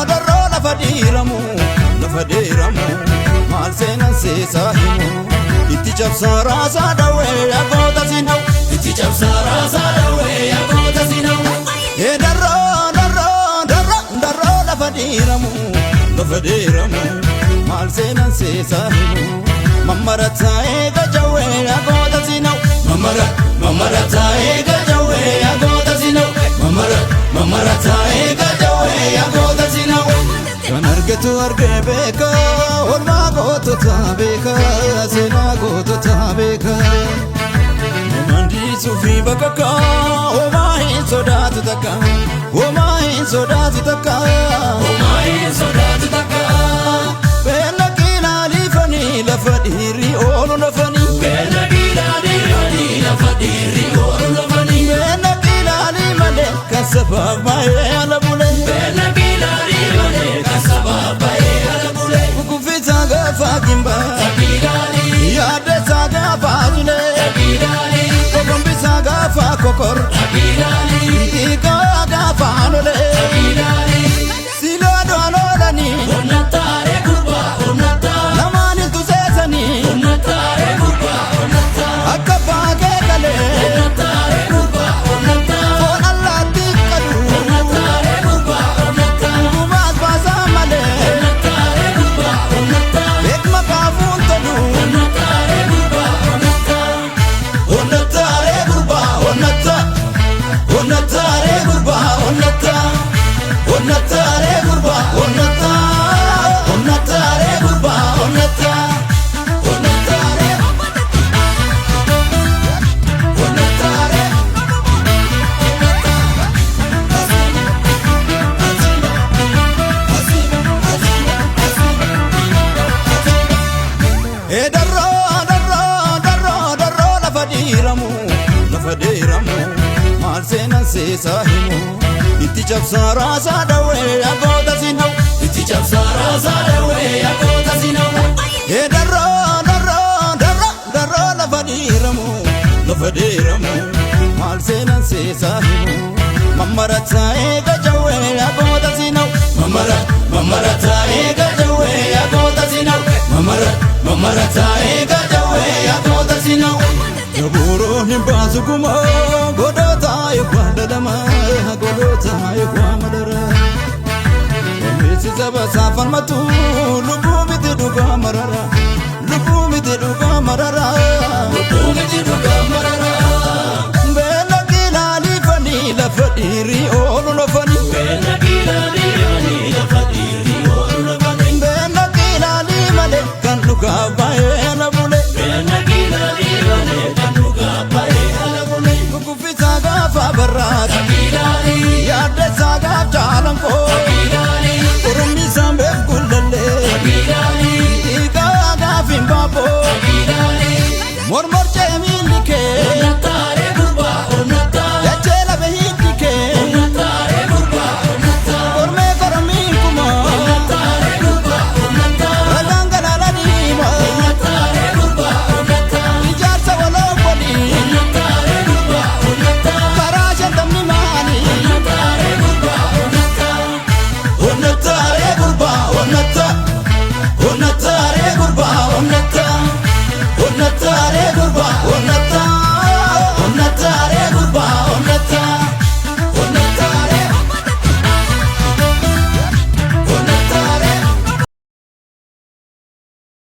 darro lafa diramu mal senan sesa himu itti cabsa rasa dawe agota sinau itti cabsa rasa dawe agota sinau darro lafa diramu mal senan sesa himu mamarata ega jawe agota sinau mamarata ega jawe agota sinau mamarata ega jawe agota sinau kan argatu argebeka olma goto tabeka sena goto tabeka mandi sufi bakaka oma hin sodatu taka bella kila lifani lafadiri olu nafani bella kila lifani lafadiri olu nafani bella kila limale kasabab mai ala bule bella kila limale kasabab mai ala bule kufita gafa kimba takidali yade saga fazule takidali kokombisa gafa kokor takidali ika gafa nole takidali silo dololani onnatare kurba onnata namani tuzesani onnatare kurba onnata akaba ke kale onnatare kurba onnata on allah tikadu onnatare kurba onnata kumas basamale onnatare kurba onnata ekma kafun tolu onnatare kurba onnata onnatare kurba onnata onnatare kurba onnata onnatare kurba onnata onnatare kurba onnata onnatare darro lafa diramu mal senan sesa himu itti cabsa rasa dawe agota sinau itti cabsa rasa dawe agota sinau darro lafa diramu mal senan sesa himu mamarata ega jawe agota sinau mamarata ega jawe agota sinau mamarata ega jawe agota sinau Gaburo himbasu kuma godota yekwadalama godota yekwamadara Mesi saba safan matu lubu miti duga marara bela kila lifani lafadiri olu nafani bela kila